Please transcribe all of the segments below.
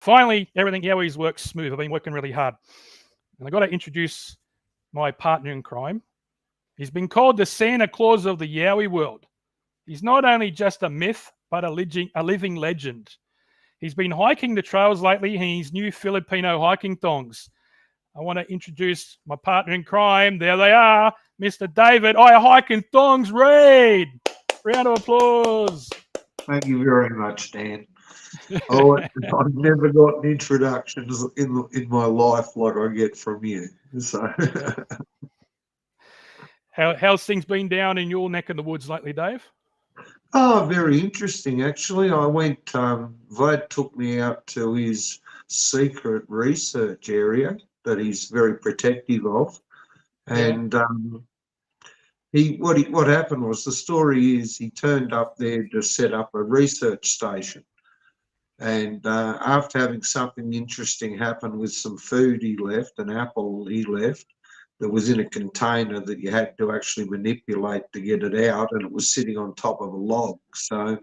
Finally, everything Yowie's works smooth. I've been working really hard. And I've got to introduce my partner in crime. He's been called the Santa Claus of the Yowie World. He's not only just a myth, but a living legend. He's been hiking the trails lately in his new Filipino hiking thongs. I want to introduce my partner in crime. There they are, Mr. David, I hike in thongs Reid. Round of applause. Thank you very much, Dan. Oh, I've never gotten introductions in my life like I get from you. So, How's things been down in your neck of the woods lately, Dave? oh, very interesting. Actually, I went. Vlad took me out to his secret research area that he's very protective of, Yeah. and what happened was the story is he turned up there to set up a research station. And after having something interesting happen with some food he left, an apple he left, that was in a container that you had to actually manipulate to get it out, and it was sitting on top of a log. So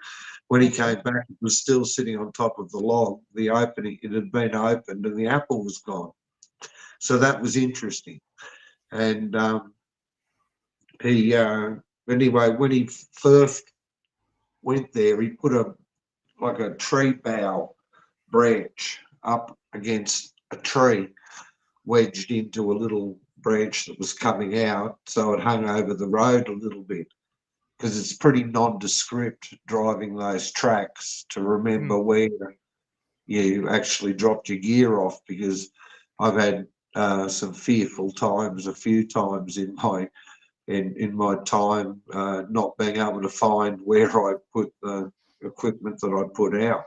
when he Okay. came back, it was still sitting on top of the log. The opening, it had been opened, and the apple was gone. So that was interesting. And he anyway, when he first went there, he put a like a tree bough branch up against a tree, wedged into a little branch that was coming out, so it hung over the road a little bit because it's pretty nondescript driving those tracks to remember Mm. where you actually dropped your gear off. Because I've had some fearful times, a few times in my time, not being able to find where I put the equipment that I put out.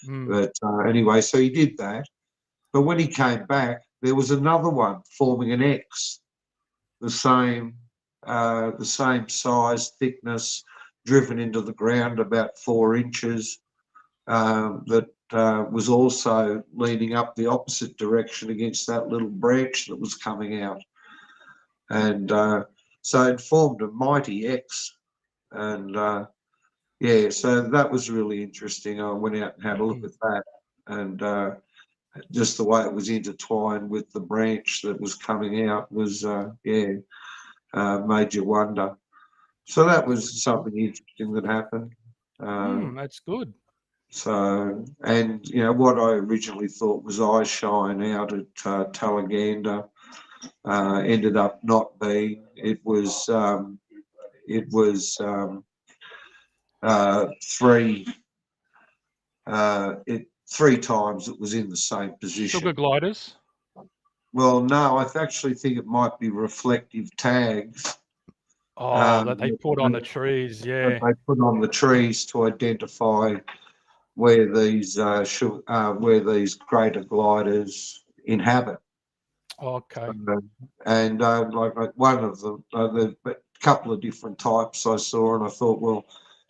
Mm. But anyway, so he did that. But when he came back, there was another one forming an X, the same size, thickness, driven into the ground about 4 inches. That was also leaning up the opposite direction against that little branch that was coming out, and so it formed a mighty X. And yeah, so that was really interesting. I went out and had a look Mm. at that, and just the way it was intertwined with the branch that was coming out was, yeah, made you wonder. So that That's pretty was cool. something interesting that happened. Uh, That's good. so, and what I originally thought was eye shine out at Talaganda ended up not being. It was three. Three times it was in the same Sugar position. gliders. Well, no, I actually think it might be reflective tags Oh, um, that they that, put on the that trees. that Yeah. they put on the trees to identify where these greater gliders inhabit. Okay. And like one of them, a couple of different types I saw, and I thought, well,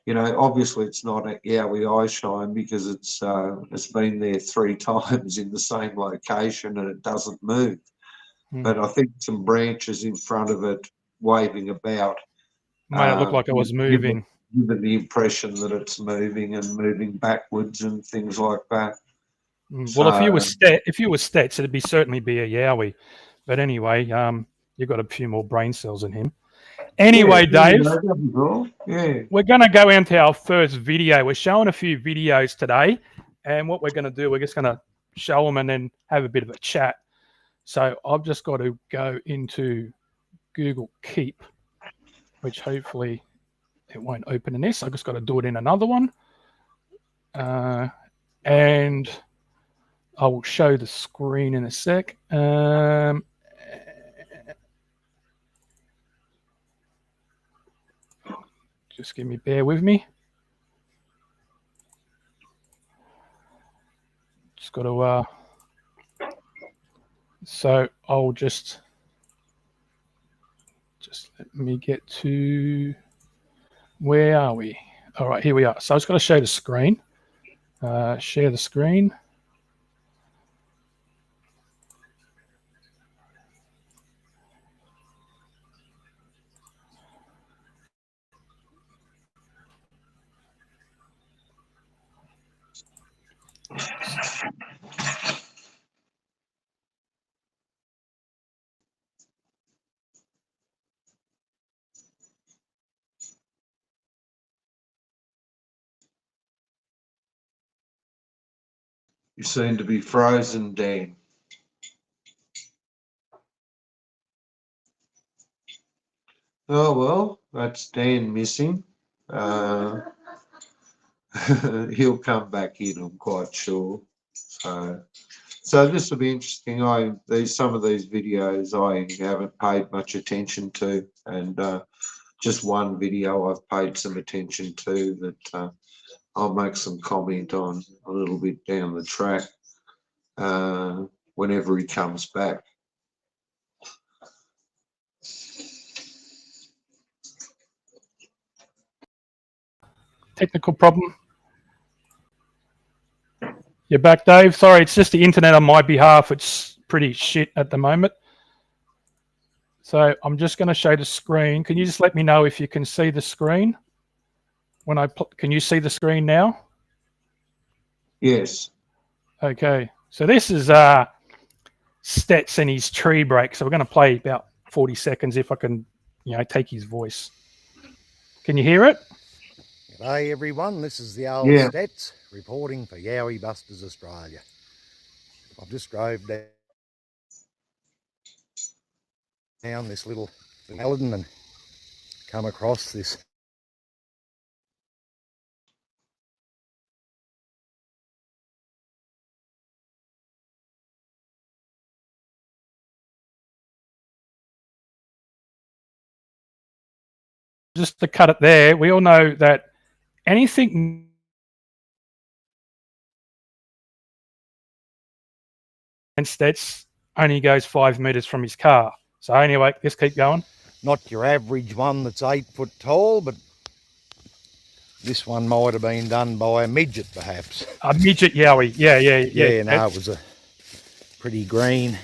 obviously it's not a Yowie eye shine because it's been there three times in the same location and it doesn't move. Mm. But I think some branches in front of it waving about Made it look like it give was give it moving. give it the impression that it's moving and moving backwards and things like that. Well, if you were So Stets, it'd be certainly be a Yowie. But anyway, you've got a few more brain cells in him. yeah, Anyway, there you Dave, go, that'd be cool. Yeah. we're going to go into our first video. We're showing a few videos today, and what we're going to do, we're just going to show them and then have a bit of a chat. So I've just got to go into Google Keep, which hopefully it won't open in this. I just got to do it in another one, and I will show the screen in a sec. Just bear with me. Just got to. So I'll just let me get to, where are we? All right, here we are. So I just got to show the screen. Share the screen. You seem to be frozen, Dan. Oh, well, that's Dan missing. He'll come back in, I'm quite sure. So this will be interesting. Some of these videos I haven't paid much attention to, and just one video I've paid some attention to that I'll make some comment on a little bit down the track whenever he comes back. Technical problem. You're back, Dave. Sorry, it's just the internet on my behalf. It's pretty shit at the moment. So I'm just going to show the screen. Can you just let me know if you can see the screen? Can you see the screen now? Yes. Okay. So this is Stets and his tree break. So we're going to play about 40 seconds if I can, take his voice. Can you hear it? G'day everyone, this is the old Stets reporting for Yowie Busters Australia. I've just drove down this little Paladin and come across this just to cut it there, we all know that anything and Stets only goes 5 meters from his car. So anyway, just keep going. Not your average one that's 8 foot tall, but this one might have been done by a midget perhaps. A midget Yowie, yeah. No, it was a pretty green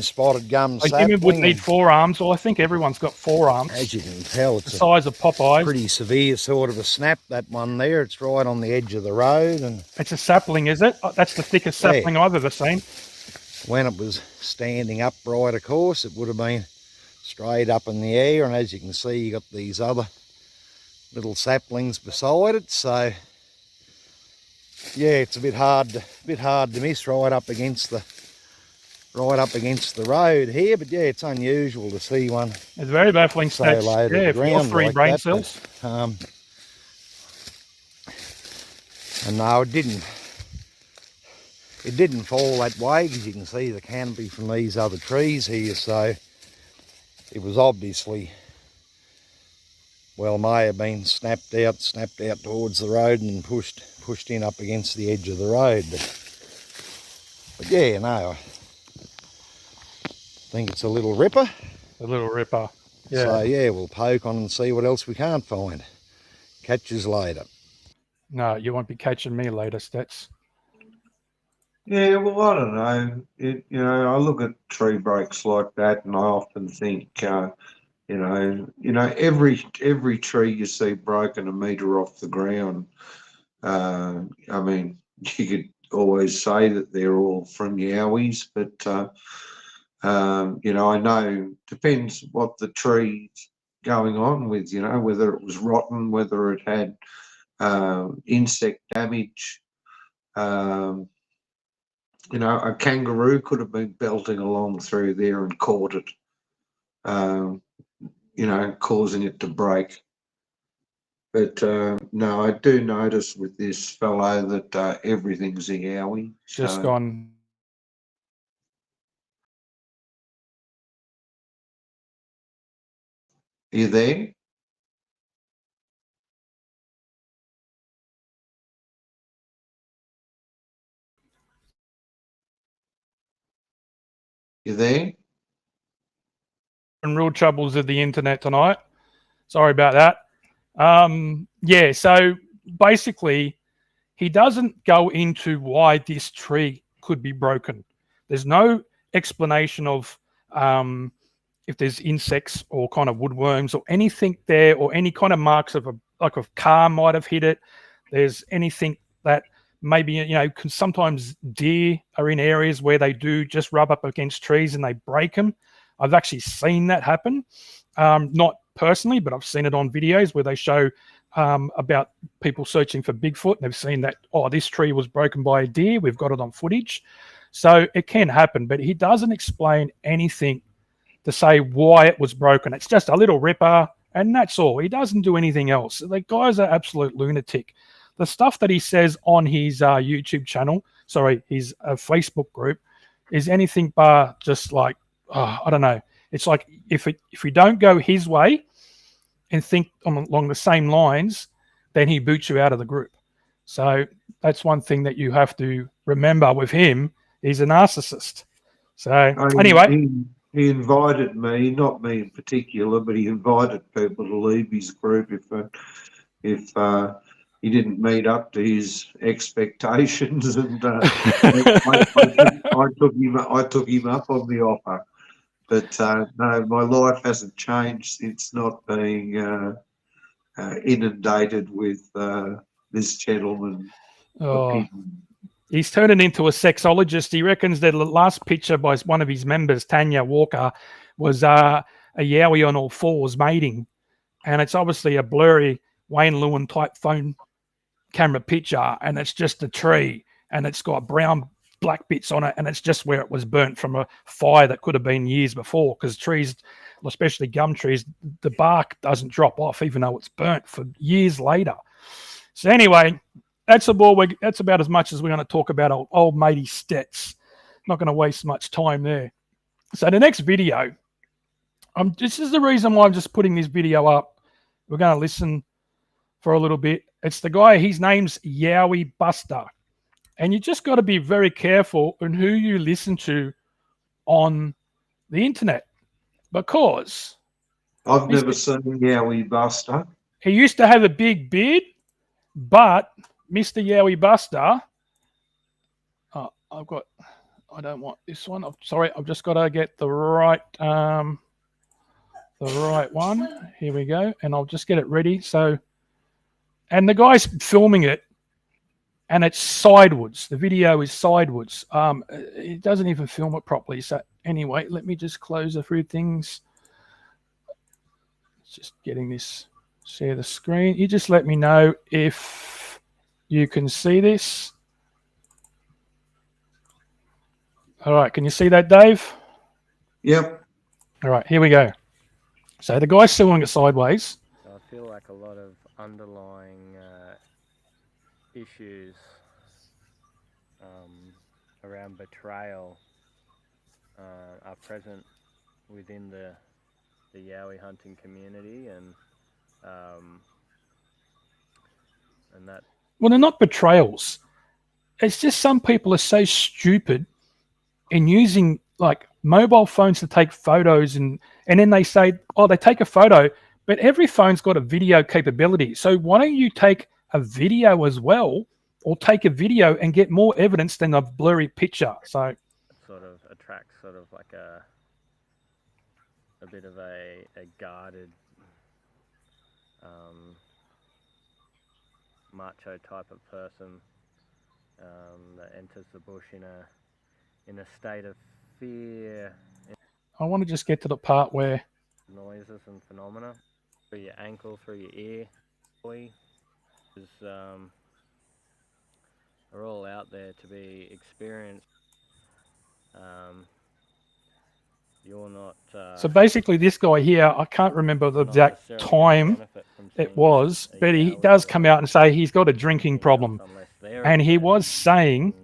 spotted gum sapling. Human would need forearms. Well, I think everyone's got forearms. As you can tell, it's the size of Popeyes. Pretty severe sort of a snap, that one there. It's right on the edge of the road. And it's a sapling, is it? That's the thickest sapling I've ever seen. When it was standing upright, of course, it would have been straight up in the air. And as you can see, you got these other little saplings beside it. So, yeah, it's a bit hard to miss right up against the road here, but yeah, it's unusual to see one. It's very baffling. So low to the ground 3 like brain that, cells. But, and no, it didn't fall that way, because you can see the canopy from these other trees here. So it was obviously, well, may have been snapped out towards the road and pushed in up against the edge of the road. But yeah, no, I think it's a little ripper. A little ripper, yeah. So yeah, we'll poke on and see what else we can't find. Catch us later. No, you won't be catching me later, Stets. Yeah, well, I don't know. I look at tree breaks like that, and I often think, every tree you see broken a metre off the ground. I mean, you could always say that they're all from Yowies, but I know depends what the tree's going on with, whether it was rotten, whether it had insect damage. A kangaroo could have been belting along through there and caught it, causing it to break. But no, I do notice with this fellow that everything's a Yowie. Just gone. Are you there? You there? Real troubles of the internet tonight. Sorry about that. Yeah, so basically, he doesn't go into why this tree could be broken. There's no explanation of if there's insects or kind of woodworms or anything there, or any kind of marks of a car might have hit it. There's anything that maybe, because sometimes deer are in areas where they do just rub up against trees and they break them. I've actually seen that happen. Not personally, but I've seen it on videos where they show about people searching for Bigfoot. They've seen that, oh, this tree was broken by a deer. We've got it on footage. So it can happen, but he doesn't explain anything to say why it was broken. It's just a little ripper, and that's all. He doesn't do anything else. The guy's an absolute lunatic. The stuff that he says on his YouTube channel, his Facebook group, is anything but just like, I don't know. It's like if we don't go his way and think along the same lines, then he boots you out of the group. So that's one thing that you have to remember with him. He's a narcissist. So anyway. He invited me, not me in particular, but he invited people to leave his group if he didn't meet up to his expectations, and I took him up on the offer. But no, my life hasn't changed since not being inundated with this gentleman. He's turning into a sexologist. He reckons that the last picture by one of his members, Tanya Walker, was a Yowie on all fours mating. And it's obviously a blurry Wayne Lewin type phone camera picture. And it's just a tree. And it's got brown, black bits on it. And it's just where it was burnt from a fire that could have been years before. Because trees, especially gum trees, the bark doesn't drop off even though it's burnt for years later. So anyway, that's about as much as we're going to talk about old matey Stets. Not going to waste much time there. So the next video, this is the reason why I'm just putting this video up. We're going to listen for a little bit. It's the guy, his name's Yowie Buster. And you just got to be very careful on who you listen to on the internet. Because I've never seen Yowie Buster. He used to have a big beard, but Mr. Yowie Buster, I don't want this one. Sorry, I've just got to get the right one. Here we go, and I'll just get it ready. So, and the guy's filming it, and it's sideways. The video is sideways. It doesn't even film it properly. So anyway, let me just close a few things. Just getting this. Share the screen. You just let me know if you can see this. All right, can you see that, Dave? Yep. All right, here we go. So the guy's filming it sideways. So I feel like a lot of underlying issues around betrayal are present within the Yowie hunting community, and that. Well, they're not betrayals. It's just some people are so stupid in using like mobile phones to take photos, and then they say, oh, they take a photo, but every phone's got a video capability. So why don't you take a video as well, or take a video and get more evidence than a blurry picture? So it sort of attracts sort of like a bit of a guarded macho type of person that enters the bush in a state of fear. I want to just get to the part where noises and phenomena through your ankle, through your ear, are all out there to be experienced. You're not. So basically, this guy here, I can't remember the exact time it was, but he does come out and say he's got a drinking problem. And he was saying,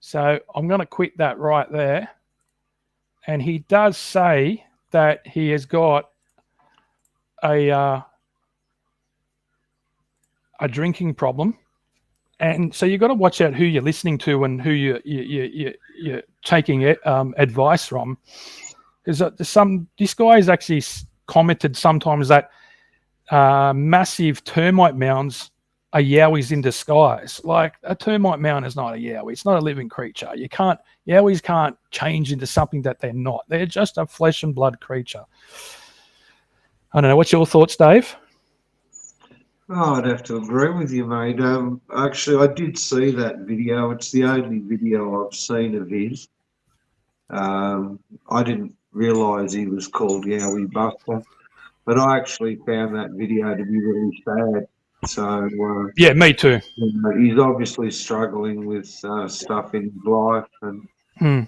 so I'm going to quit that right there. And he does say that he has got a drinking problem. And so you've got to watch out who you're listening to and who you're taking advice from. Because this guy has actually commented sometimes that massive termite mounds are yowies in disguise. Like, a termite mound is not a yowie. It's not a living creature. Yowies can't change into something that they're not. They're just a flesh and blood creature. I don't know. What's your thoughts, Dave? Oh, I'd have to agree with you, mate. Actually, I did see that video. It's the only video I've seen of his. I didn't realise he was called Yowie Buster. but I actually found that video to be really sad. So Yeah, me too. he's obviously struggling with stuff in his life, and Hmm.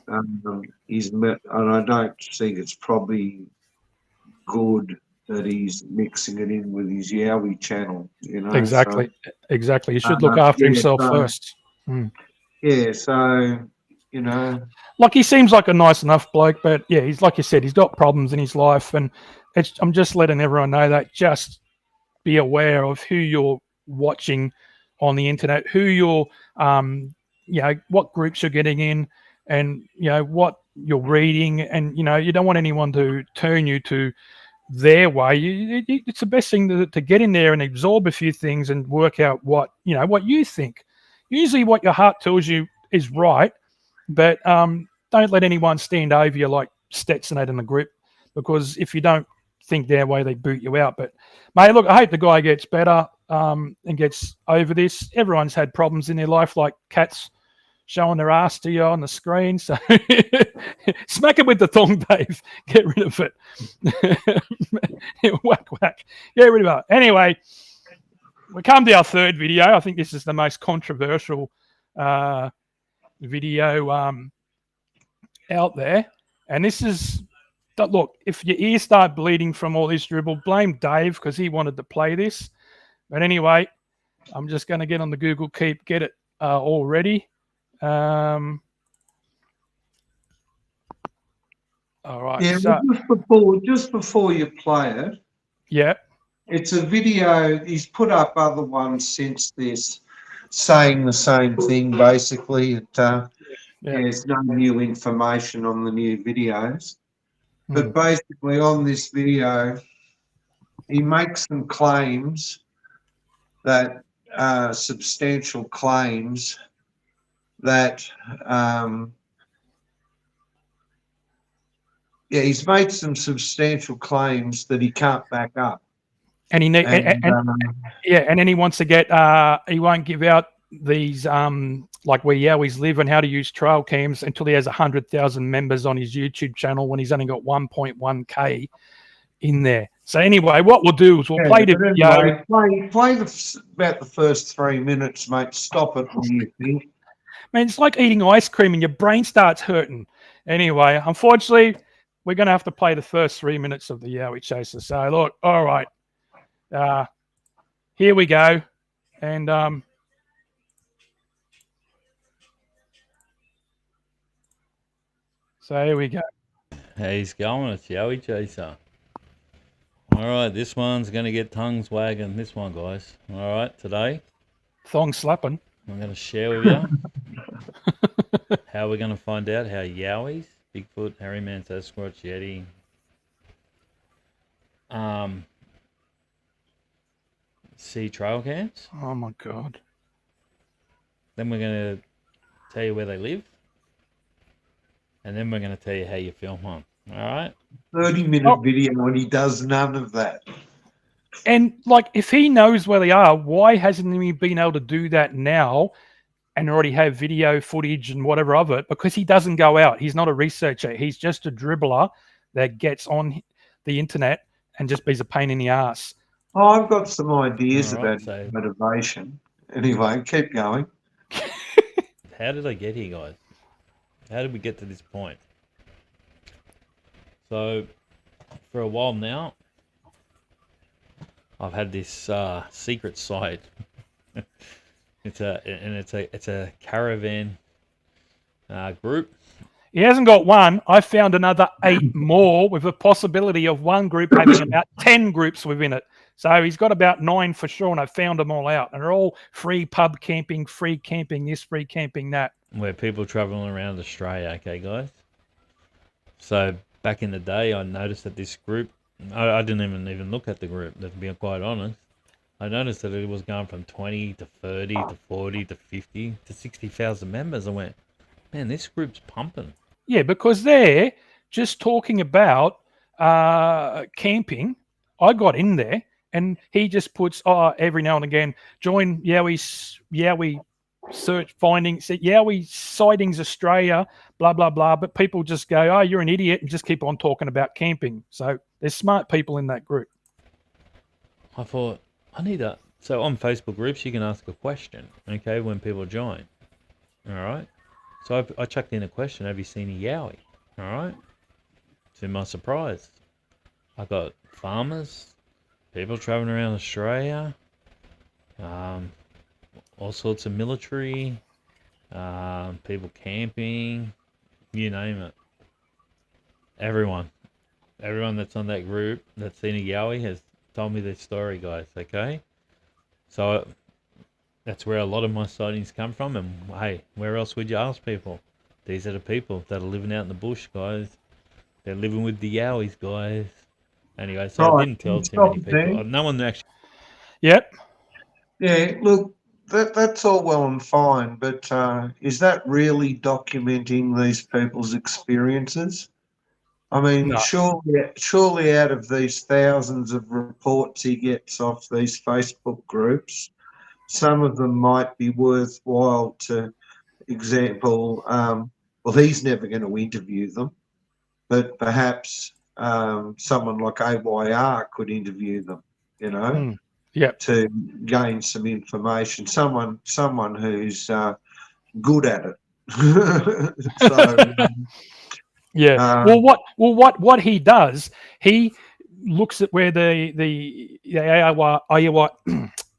he's met, and I don't think it's probably good that he's mixing it in with his Yowie channel, you know. So Exactly. Exactly. He should look after yeah, himself so first. Hmm. yeah, so you know, Like, he seems like a nice enough bloke, but yeah, he's like you said, he's got problems in his life, and I'm just letting everyone know that. Just be aware of who you're watching on the internet, who you're, what groups you're getting in, and what you're reading, and you don't want anyone to turn you to their way. It's the best thing to get in there and absorb a few things and work out what you think. Usually, what your heart tells you is right, but don't let anyone stand over you like Stetsonate in the group, because if you don't think their way, they boot you out. But mate, look, I hope the guy gets better and gets over this. Everyone's had problems in their life, like cats showing their ass to you on the screen. So smack it with the thong, Dave. Get rid of it. Whack, whack. Get rid of it. Anyway, we come to our third video. I think this is the most controversial video out there. And this is, look, if your ears start bleeding from all this dribble, blame Dave, because he wanted to play this. But anyway, I'm just going to get on the Google Keep, get it all ready. All right. yeah. So, Just before you play it, yeah. it's a video. He's put up other ones since this, saying the same thing. Basically, there's no new information on the new videos, but basically on this video, he makes some claims that substantial claims that he's made some substantial claims that he can't back up. And he and then he wants to get he won't give out these like where Yowies live and how to use trail cams until he has 100,000 members on his YouTube channel, when he's only got 1.1k in there. So anyway, what we'll do is we'll play the video. Anyway, play about the first 3 minutes, mate. Stop it when you think. Man, it's like eating ice cream and your brain starts hurting. Anyway, unfortunately, we're going to have to play the first 3 minutes of the Yowie Chaser. So look, all right. Here we go. And so here we go. He's going. It's Yowie Chaser. All right, this one's going to get tongues wagging. This one, guys. All right, today Thong slapping. I'm going to share with you how we're going to find out how Yowies, Bigfoot, Hairy Man, Sasquatch, Yeti, see trail cams. Oh my God. Then we're going to tell you where they live. And then we're going to tell you how you film them. All right? 30-minute video and he does none of that. And like, if he knows where they are, why hasn't he been able to do that now and already have video footage and whatever of it? Because he doesn't go out. He's not a researcher. He's just a dribbler that gets on the internet and just be a pain in the ass. Oh, I've got some ideas All right, about motivation. Anyway, keep going. How did I get here, guys? How did we get to this point? So, for a while now, I've had this secret site. It's a caravan group. He hasn't got one. I found another 8 more, with a possibility of one group having about 10 groups within it. So he's got about 9 for sure, and I found them all out. And they're all free pub camping, free camping this, free camping that. Where people traveling around Australia, okay, guys? So back in the day, I noticed that this group, I didn't even look at the group, to be quite honest. I noticed that it was going from 20 to 30 to 40 to 50 to 60,000 members. I went, man, this group's pumping. Yeah, because they're just talking about camping. I got in there, and he just puts every now and again, join Yowie search findings, Yowie sightings Australia, blah blah blah. But people just go, "Oh, you're an idiot," and just keep on talking about camping. So there's smart people in that group. I thought, I need a. So on Facebook groups, you can ask a question, okay, when people join. All right. So I chucked in a question, have you seen a Yowie? All right. To my surprise, I got farmers, people traveling around Australia, um, all sorts of military, people camping, you name it. Everyone that's on that group that's seen a Yowie has told me their story, guys, okay? So that's where a lot of my sightings come from, and hey, where else would you ask people? These are the people that are living out in the bush, guys. They're living with the Yowies, guys. Anyway, so I Right. didn't tell too Stop many it people. there. No one actually. Yep. Yeah, look, that's all well and fine, but is that really documenting these people's experiences? I mean, No. surely out of these thousands of reports he gets off these Facebook groups, some of them might be worthwhile to example. Well, he's never going to interview them, but perhaps someone like AYR could interview them, you know, Mm. Yep. to gain some information. Someone who's good at it. So, Yeah. um, Well, what he does, he looks at where the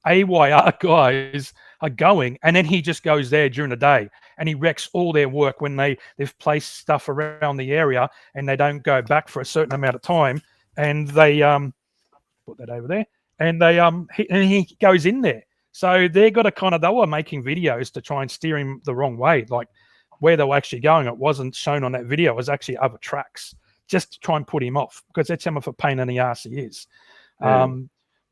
AYR guys are going, and then he just goes there during the day, and he wrecks all their work when they've placed stuff around the area, and they don't go back for a certain amount of time, and they put that over there, and he goes in there. So they got they were making videos to try and steer him the wrong way, like where they were actually going. It wasn't shown on that video. It was actually other tracks, just to try and put him off, because that's how much of a pain in the ass he is. yeah,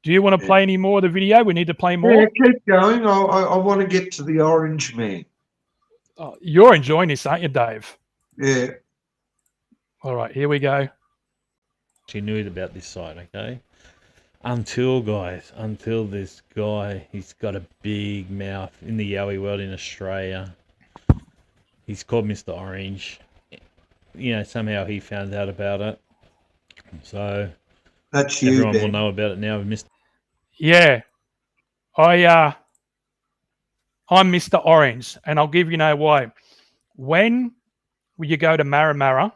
Do you want to yeah. play any more of the video? We need to play Yeah, more. keep going. I want to get to the Orange Man. Oh, you're enjoying this, aren't you, Dave? Yeah. All right, here we go. Knew about this site, okay? Until this guy, he's got a big mouth in the Yowie world in Australia. He's called Mr. Orange. You know, somehow he found out about it. So That's you, everyone will Ben. know about it now. Mr. Yeah, I'm Mr. Orange, and I'll give you know why. When you go to Marramara,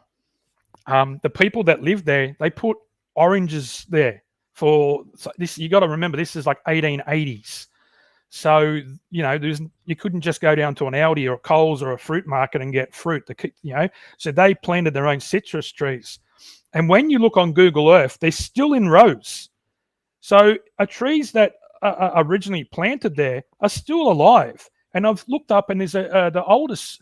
the people that live there, they put oranges there for this. You got to remember, this is like 1880s. So you couldn't just go down to an Aldi or a Coles or a fruit market and get fruit. So they planted their own citrus trees, and when you look on Google Earth, they're still in rows. So trees that are originally planted there are still alive. And I've looked up, and there's the oldest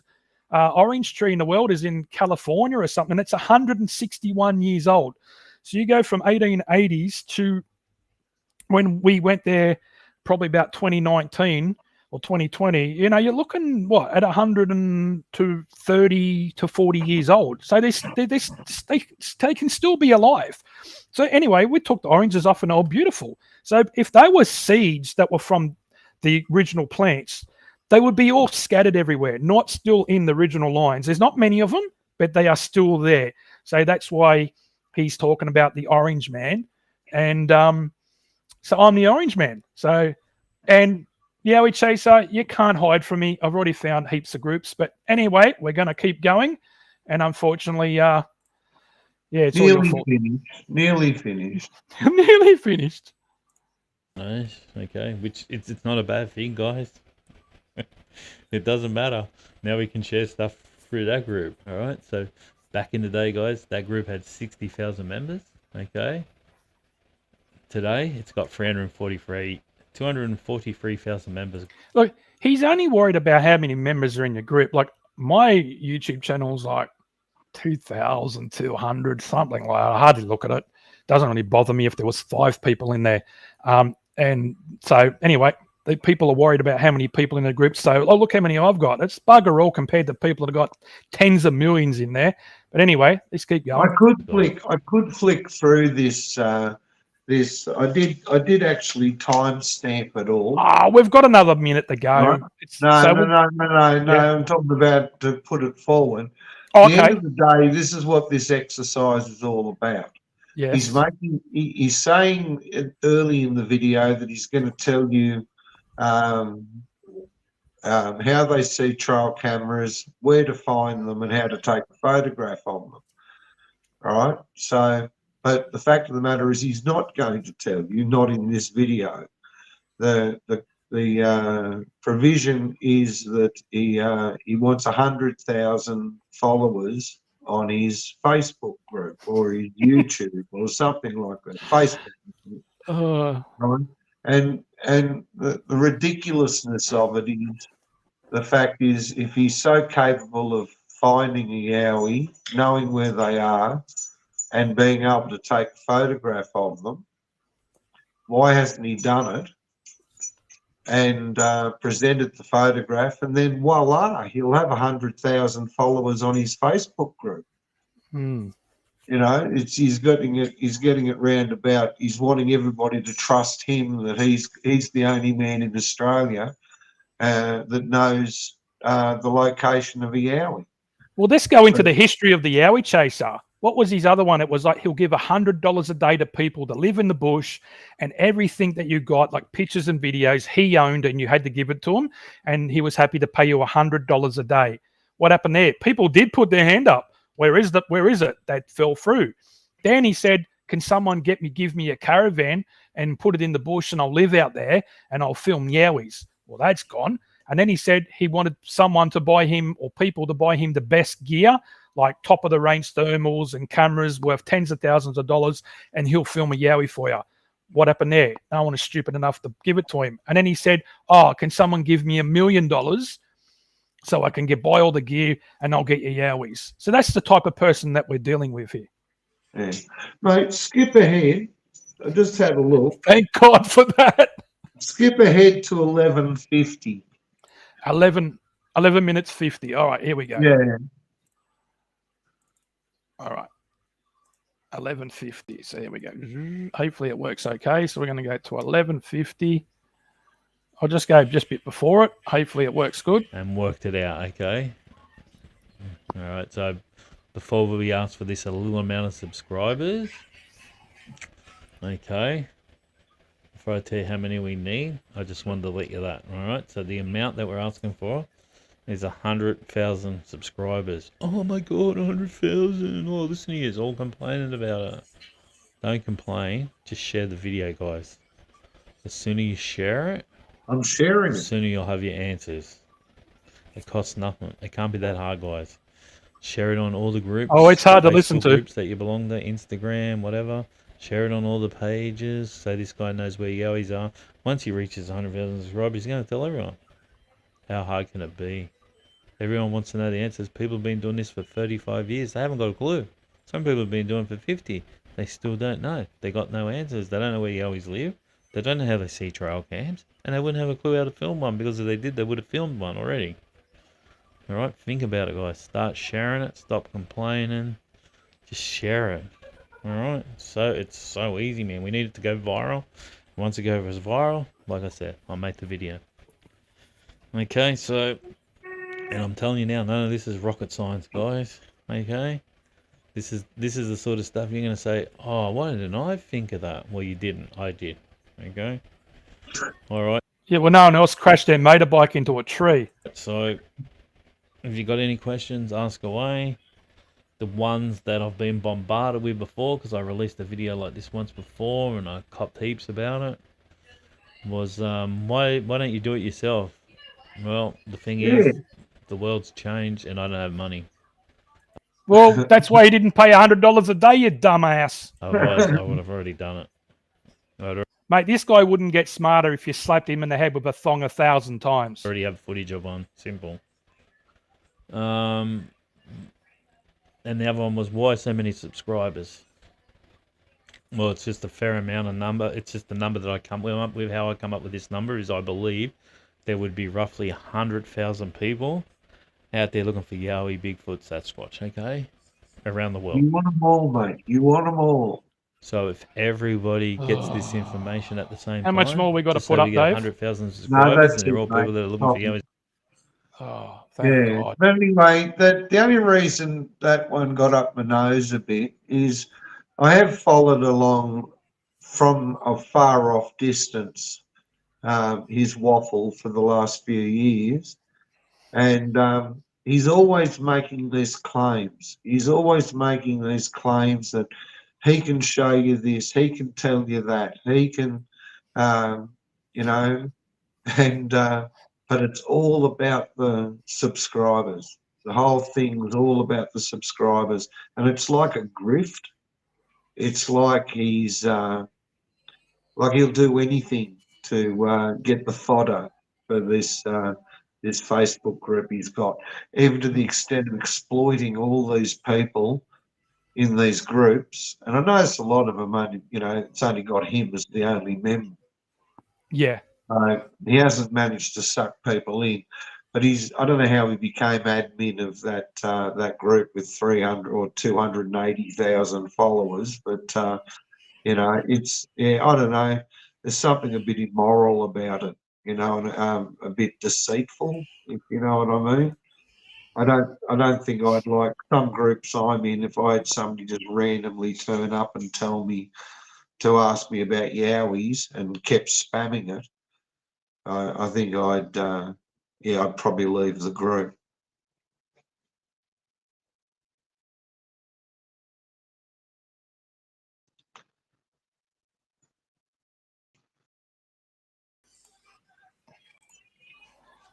orange tree in the world is in California or something. It's 161 years old. So you go from 1880s to when we went there, probably about 2019 or 2020. You're looking at 130 to 40 years old. So they can still be alive. So anyway, we took the oranges off, and they're beautiful. So if they were seeds that were from the original plants, they would be all scattered everywhere, not still in the original lines. There's not many of them, but they are still there. So that's why he's talking about the Orange Man. And so I'm the Orange Man. So, and Yowie Chaser, you can't hide from me. I've already found heaps of groups. But anyway, we're going to keep going. And unfortunately, it's all your fault. Nearly finished. Nearly finished. Nice, okay. Which it's not a bad thing, guys. It doesn't matter. Now we can share stuff through that group. All right. So back in the day, guys, that group had 60,000 members. Okay. Today, it's got 243,000 members. Look, he's only worried about how many members are in your group. Like my YouTube channel's like 2,200, something like that. I hardly look at it. Doesn't really bother me if there was 5 people in there. And so anyway, the people are worried about how many people in the group. So, look how many I've got. It's bugger all compared to people that have got tens of millions in there. But anyway, let's keep going. I could flick through this. I did actually timestamp it all. We've got another minute to go. Right. No. I'm talking about to put it forward. Oh, At the okay. end of the day, this is what this exercise is all about. He's Yes. he's saying early in the video that he's going to tell you how they see trail cameras, where to find them, and how to take a photograph of them. All right. So, but the fact of the matter is, he's not going to tell you, not in this video. The provision is that he wants 100,000 followers on his Facebook group or his YouTube or something like that. Facebook, right? And the ridiculousness of it is, the fact is, if he's so capable of finding a yowie, knowing where they are, and being able to take a photograph of them, why hasn't he done it and presented the photograph, and then voila, he'll have 100,000 followers on his Facebook group. Hmm. You know, he's getting it roundabout. He's wanting everybody to trust him, that he's the only man in Australia that knows the location of a yowie. Well, let's go into the history of the Yowie chaser. What was his other one? It was like he'll give $100 a day to people that live in the bush, and everything that you got, like pictures and videos, he owned, and you had to give it to him, and he was happy to pay you $100 a day. What happened there? People did put their hand up. Where is it? That fell through. Then he said, "Can someone give me a caravan and put it in the bush, and I'll live out there and I'll film yowies?" Well, that's gone. And then he said he wanted someone to buy him, or people to buy him, the best gear, like top of the range thermals and cameras worth tens of thousands of dollars, and he'll film a yowie for you. What happened there? No one is stupid enough to give it to him. And then he said, "Oh, can someone give me $1 million so I can buy all the gear and I'll get your yowies?" So that's the type of person that we're dealing with here. Yeah. Mate, skip ahead. I just had a look. Thank God for that. Skip ahead to 11:50. 11 minutes 50. All right, here we go. Yeah. All right. 11:50. So here we go. Hopefully it works okay. So we're going to go to 11:50. I'll just go just a bit before it. Hopefully it works good. And worked it out, okay? All right, so before we ask for this a little amount of subscribers, okay, before I tell you how many we need, I just wanted to let you that, all right? So the amount that we're asking for is 100,000 subscribers. Oh my God, 100,000. Oh, listen to you all complaining about it. Don't complain. Just share the video, guys. The sooner you share it, I'm sharing the it. sooner you'll have your answers. It costs nothing. It can't be that hard, guys. Share it on all the groups. Oh, it's hard to Facebook listen to. Groups that you belong to, Instagram, whatever. Share it on all the pages so this guy knows where yowies are. Once he reaches 100,000 subscribers, he's going to tell everyone. How hard can it be? Everyone wants to know the answers. People have been doing this for 35 years. They haven't got a clue. Some people have been doing it for 50. They still don't know. They got no answers. They don't know where yowies live. They don't know how they see trail cams. And they wouldn't have a clue how to film one, because if they did, they would have filmed one already. Alright, think about it, guys. Start sharing it. Stop complaining. Just share it. Alright? So it's so easy, man. We need it to go viral. Once it goes viral, like I said, I'll make the video. Okay, so... And I'm telling you now, none of this is rocket science, guys. Okay? This is the sort of stuff you're going to say, "Oh, why didn't I think of that?" Well, you didn't. I did. Okay? Alright. Yeah, well, no one else crashed their motorbike into a tree. So, if you got any questions, ask away. The ones that I've been bombarded with before, because I released a video like this once before and I copped heaps about it, was why don't you do it yourself? Well, the thing is, the world's changed and I don't have money. Well, that's why he didn't pay $100 a day, you dumbass. Otherwise, I would have already done it. Mate, this guy wouldn't get smarter if you slapped him in the head with a thong 1,000 times. Already have footage of one. Simple. And the other one was, why so many subscribers? Well, it's just a fair amount of number. It's just the number that I come up with. How I come up with this number is, I believe there would be roughly 100,000 people out there looking for Yowie, Bigfoot, Sasquatch, okay? Around the world. You want them all, mate. You want them all. So if everybody gets this information at the same time... How much more we got to just put so up, we get Dave? 100,000 subscribers, that's and they're all it, mate. people that are looking for Yowie. Oh, thank God. But anyway, the only reason that one got up my nose a bit is I have followed along from a far off distance his waffle for the last few years, and he's always making these claims. He's always making these claims that he can show you this, he can tell you that, he can, you know, and but it's all about the subscribers. The whole thing is all about the subscribers, and it's like a grift. It's like he'll do anything to get the fodder for this Facebook group he's got, even to the extent of exploiting all these people in these groups. And I notice a lot of them only, it's only got him as the only member. Yeah. He hasn't managed to suck people in, but I don't know how he became admin of that group with 300 or 280,000 followers, but I don't know. There's something a bit immoral about it, and a bit deceitful, if you know what I mean. I don't think I'd like some groups I'm in. If I had somebody just randomly turn up and tell me to ask me about Yowies and kept spamming it, I think I'd probably leave the group.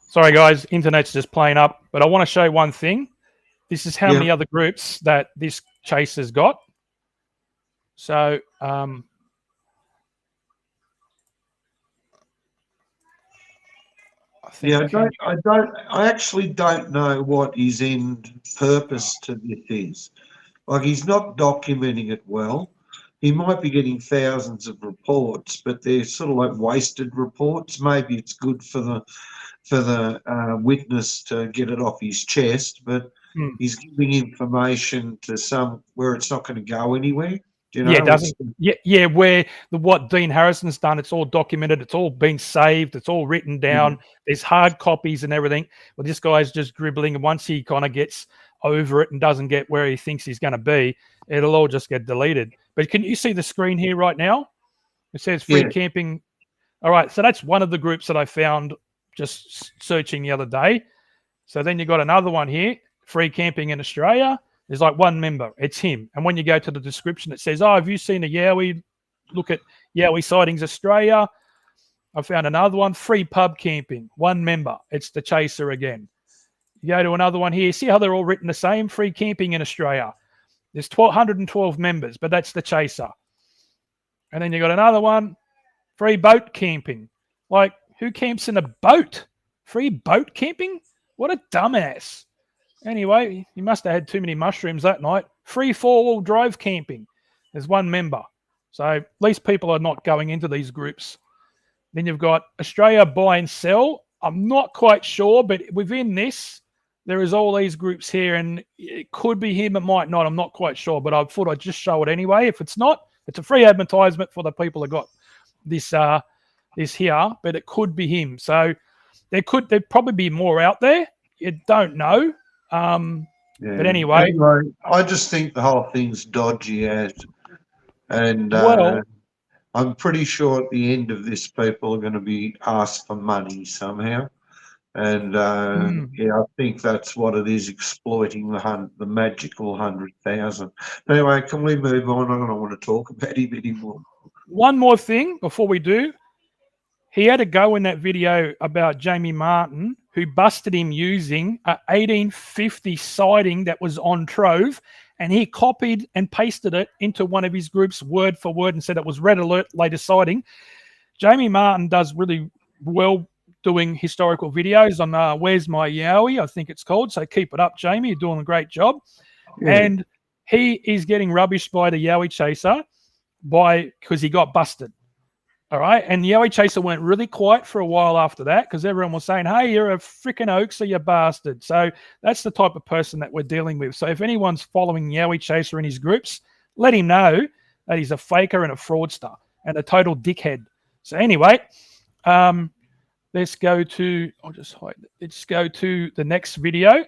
Sorry, guys, internet's just playing up, but I want to show one thing. This is how many other groups that this chase has got. So, I think I actually don't know what his end purpose to this is. Like, he's not documenting it well. He might be getting thousands of reports, but they're sort of like wasted reports. Maybe it's good for the witness to get it off his chest, but he's giving information to where it's not going to go anywhere. Yeah, it doesn't. Yeah. Where what Dean Harrison's done, it's all documented. It's all been saved. It's all written down. There's hard copies and everything. Well, this guy's just dribbling, and once he kind of gets over it and doesn't get where he thinks he's going to be, it'll all just get deleted. But can you see the screen here right now? It says free camping. All right, so that's one of the groups that I found just searching the other day. So then you got another one here, free camping in Australia. There's like one member. It's him. And when you go to the description, it says, have you seen a Yowie? Look at Yowie Sightings Australia. I found another one, free pub camping, one member. It's the chaser again. You go to another one here. See how they're all written the same? Free camping in Australia. There's 112 members, but that's the chaser. And then you got another one, free boat camping. Like, who camps in a boat? Free boat camping? What a dumbass. Anyway, he must have had too many mushrooms that night. Free four-wheel drive camping. There's one member. So at least people are not going into these groups. Then you've got Australia buy and sell. I'm not quite sure, but within this, there is all these groups here, and it could be him, it might not. I'm not quite sure, but I thought I'd just show it anyway. If it's not, it's a free advertisement for the people that got this here, but it could be him. So there'd probably be more out there. You don't know. But anyway, I just think the whole thing's dodgy, and I'm pretty sure at the end of this, people are going to be asked for money somehow. And I think that's what it is, exploiting the magical 100,000. Anyway, can we move on? I don't want to talk about him anymore. One more thing before we do. He had a go in that video about Jamie Martin, who busted him using an 1850 sighting that was on Trove, and he copied and pasted it into one of his groups word for word and said it was red alert, latest sighting. Jamie Martin does really well doing historical videos on Where's My Yowie, I think it's called. So keep it up, Jamie. You're doing a great job. Yeah. And he is getting rubbished by the Yowie Chaser because he got busted. All right. And the Yowie Chaser went really quiet for a while after that because everyone was saying, hey, you're a freaking hoaxer, you bastard. So that's the type of person that we're dealing with. So if anyone's following Yowie Chaser in his groups, let him know that he's a faker and a fraudster and a total dickhead. So anyway, let's go to, let's go to the next video.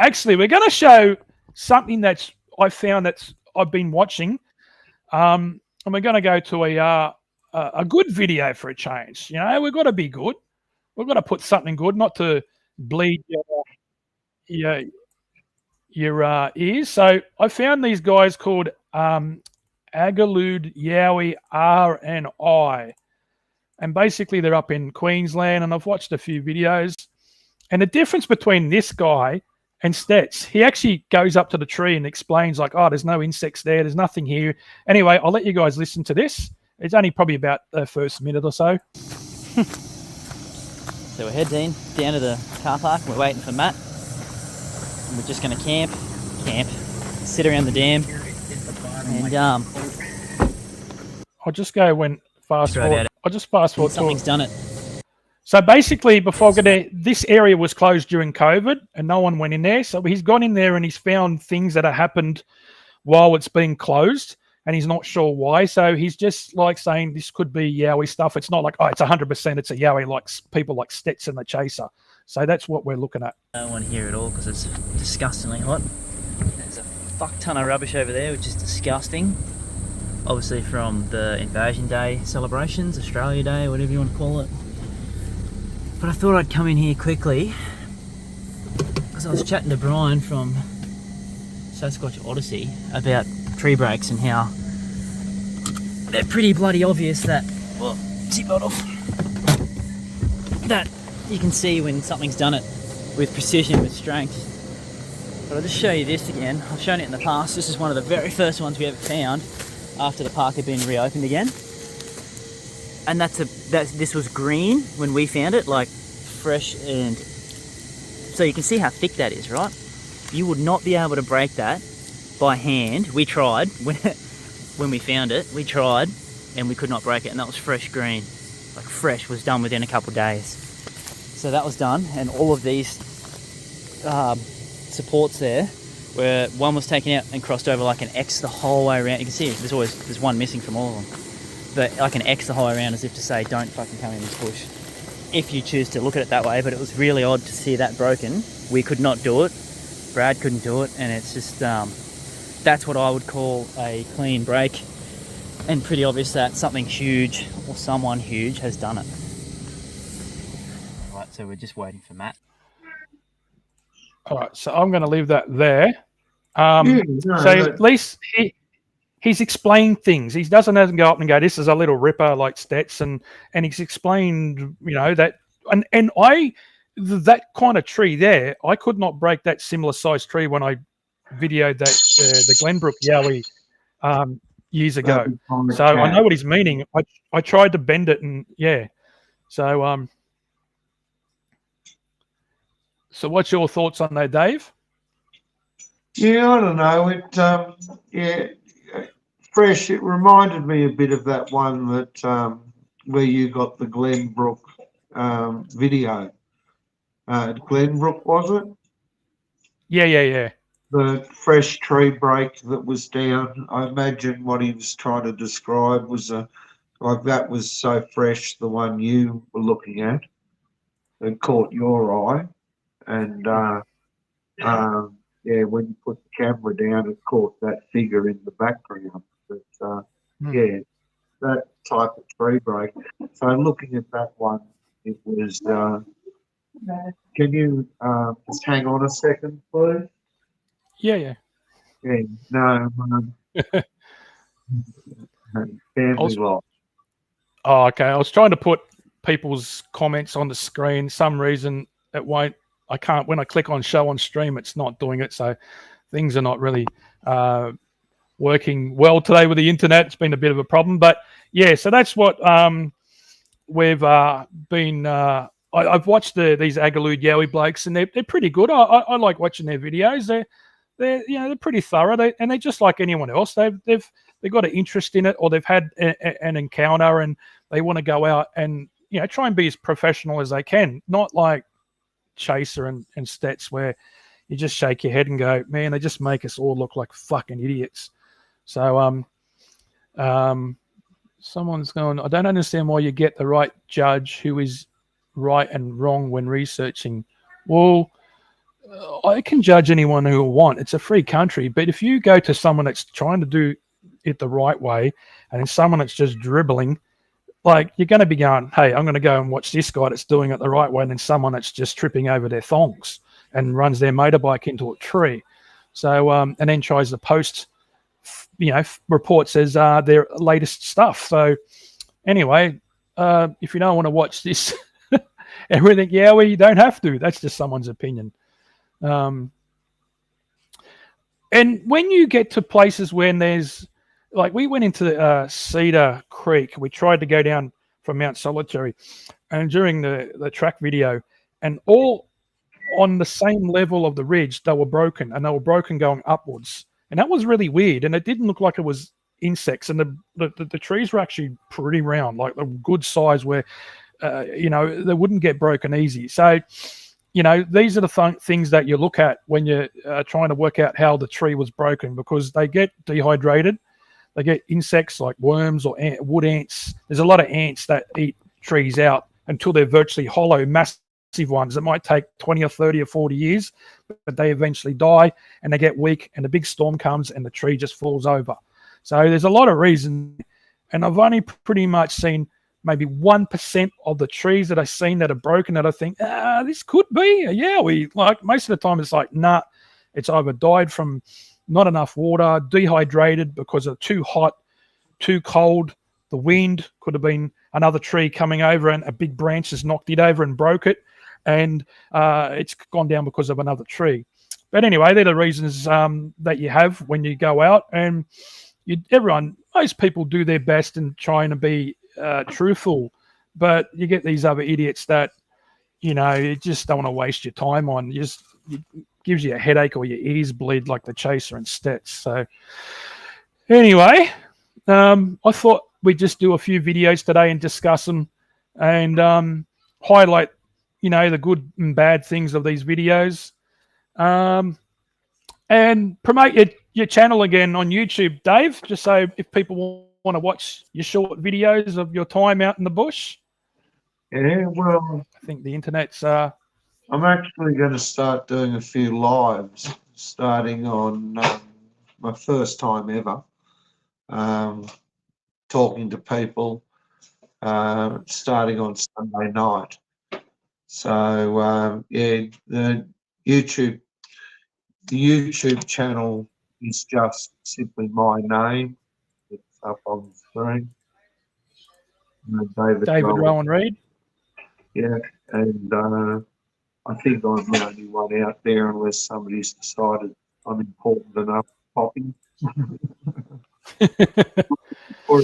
Actually, we're going to show something I've been watching And we're going to go to a good video for a change. You know, we've got to be good. We've got to put something good, not to bleed your ears. So I found these guys called Agalud, Yowie, R&I. And basically they're up in Queensland, and I've watched a few videos. And the difference between this guy and Stets, he actually goes up to the tree and explains like, oh, there's no insects there. There's nothing here. Anyway, I'll let you guys listen to this. It's only probably about the first minute or so. So we're heading down to the car park. We're waiting for Matt. And we're just going to camp, sit around the dam, and I'll just go fast forward. I'll just fast forward. Something's done it. So basically, before I get there, this area was closed during COVID, and no one went in there. So he's gone in there and he's found things that have happened while it's been closed, and he's not sure why. So he's just like saying this could be Yowie stuff. It's not like, oh, it's 100%. It's a Yowie, like people like Stets and the Chaser. So that's what we're looking at. I don't want to hear it all because it's disgustingly hot. There's a fuck ton of rubbish over there, which is disgusting. Obviously from the Invasion Day celebrations, Australia Day, whatever you want to call it. But I thought I'd come in here quickly because I was chatting to Brian from Sasquatch Odyssey about tree breaks and how they're pretty bloody obvious that, well, seatbelt off, that you can see when something's done it with precision, with strength. But I'll just show you this again. I've shown it in the past. This is one of the very first ones we ever found after the park had been reopened again. And this was green when we found it, like fresh, and so you can see how thick that is, right? You would not be able to break that by hand. We tried when we found it. We tried, and we could not break it, and that was fresh green. Like fresh, was done within a couple of days. So that was done, and all of these supports there, where one was taken out and crossed over like an X the whole way around. You can see there's one missing from all of them. But like an X the whole way around, as if to say, don't fucking come in this bush, if you choose to look at it that way. But it was really odd to see that broken. We could not do it. Brad couldn't do it, and it's just that's what I would call a clean break, and pretty obvious that something huge or someone huge has done it. Right, so we're just waiting for Matt. All right, so I'm going to leave that there. At least he's explained things. He doesn't go up and go, this is a little ripper like Stets, and he's explained, you know, that, and that kind of tree there, I could not break that similar sized tree when I videoed that the Glenbrook Yowie years ago. So I know what he's meaning. I tried to bend it, and yeah. So what's your thoughts on that, Dave? Yeah, I don't know. Fresh. It reminded me a bit of that one that where you got the Glenbrook video. Glenbrook, was it? Yeah. The fresh tree break that was down. I imagine what he was trying to describe was like that was so fresh. The one you were looking at that caught your eye, and yeah, when you put the camera down, it caught that figure in the background. But yeah, that type of tree break. So looking at that one, it was. Can you just hang on a second, please? Yeah. Yeah. No. Family life. Oh, okay. I was trying to put people's comments on the screen. Some reason it won't. I can't. When I click on show on stream, it's not doing it. So things are not really working well today with the internet. It's been a bit of a problem. But yeah, so that's what we've been. I've watched these Agalud Yowie blokes, and they're pretty good. I like watching their videos. They're pretty thorough. They're just like anyone else. They've got an interest in it, or they've had an encounter, and they want to go out and try and be as professional as they can. Not like Chaser and Stets, where you just shake your head and go, man, they just make us all look like fucking idiots. So someone's going, I don't understand why you get the right judge who is right and wrong when researching. Well, I can judge anyone who I want. It's a free country. But if you go to someone that's trying to do it the right way, and then someone that's just dribbling, like you're going to be going, hey, I'm going to go and watch this guy that's doing it the right way, and then someone that's just tripping over their thongs and runs their motorbike into a tree. So, and then tries to post, reports as their latest stuff. So, anyway, if you don't want to watch this, everything, you don't have to. That's just someone's opinion. And when you get to places when there's, like, we went into Cedar Creek. We tried to go down from Mount Solitary, and during the track video, and all on the same level of the ridge, they were broken, and they were broken going upwards. And that was really weird, and it didn't look like it was insects, and the trees were actually pretty round, like a good size where, they wouldn't get broken easy. So, these are the things that you look at when you're trying to work out how the tree was broken, because they get dehydrated. They get insects like worms or wood ants. There's a lot of ants that eat trees out until they're virtually hollow, massive ones that might take 20 or 30 or 40 years, but they eventually die and they get weak, and a big storm comes and the tree just falls over. So there's a lot of reasons, and I've only pretty much seen maybe 1% of the trees that I've seen that are broken that I think, this could be a Yowie. Like, most of the time it's like, nah, it's either died from not enough water, dehydrated because of too hot, too cold. The wind could have been another tree coming over and a big branch has knocked it over and broke it, and it's gone down because of another tree. But anyway, they're the reasons that you have when you go out, and most people do their best in trying to be truthful, but you get these other idiots that, you just don't want to waste your time on. It gives you a headache or your ears bleed like the Chaser and Stets. So anyway, I thought we'd just do a few videos today and discuss them and highlight, the good and bad things of these videos, and promote your channel again on YouTube, Dave, just so if people want to watch your short videos of your time out in the bush. Yeah, well, I think the internet's I'm actually going to start doing a few lives, starting on my first time ever, talking to people, starting on Sunday night. So the YouTube channel is just simply my name. It's up on the screen. David Rowan Reed. Yeah, and I think I'm the only one out there, unless somebody's decided I'm important enough popping. Or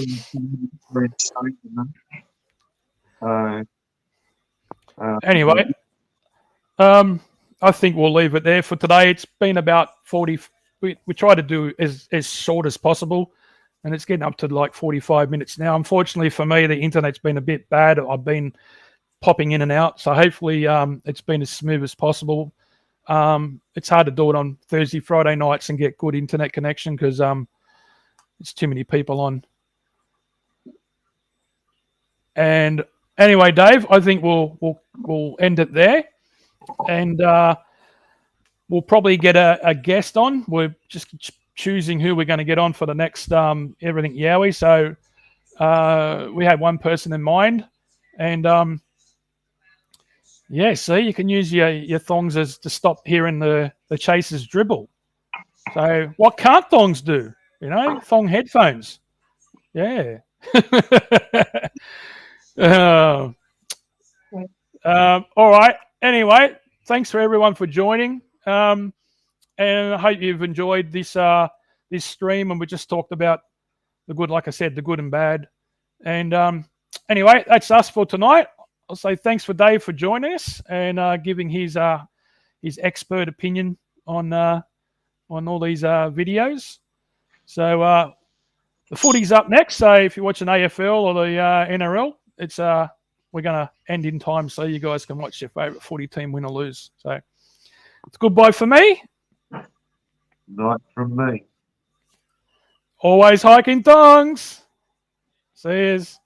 Anyway, I think we'll leave it there for today. It's been about 40. We try to do as short as possible, and it's getting up to like 45 minutes now. Unfortunately for me, the internet's been a bit bad. I've been popping in and out, so hopefully it's been as smooth as possible. It's hard to do it on Thursday, Friday nights and get good internet connection because it's too many people on. And anyway, Dave, I think we'll end it there, and we'll probably get a guest on. We're just choosing who we're going to get on for the next Everything Yowie. So we had one person in mind, and see, you can use your thongs as to stop hearing the chasers dribble. So what can't thongs do? Thong headphones. Yeah. All right. Anyway, thanks for everyone for joining. And I hope you've enjoyed this stream. And we just talked about the good, like I said, the good and bad. And anyway, that's us for tonight. I'll say thanks for Dave for joining us and giving his expert opinion on all these videos. So the footy's up next. So if you're watching AFL or the NRL, it's we're gonna end in time so you guys can watch your favourite footy team win or lose. So it's goodbye for me. Night from me. Always hiking thongs. See yous.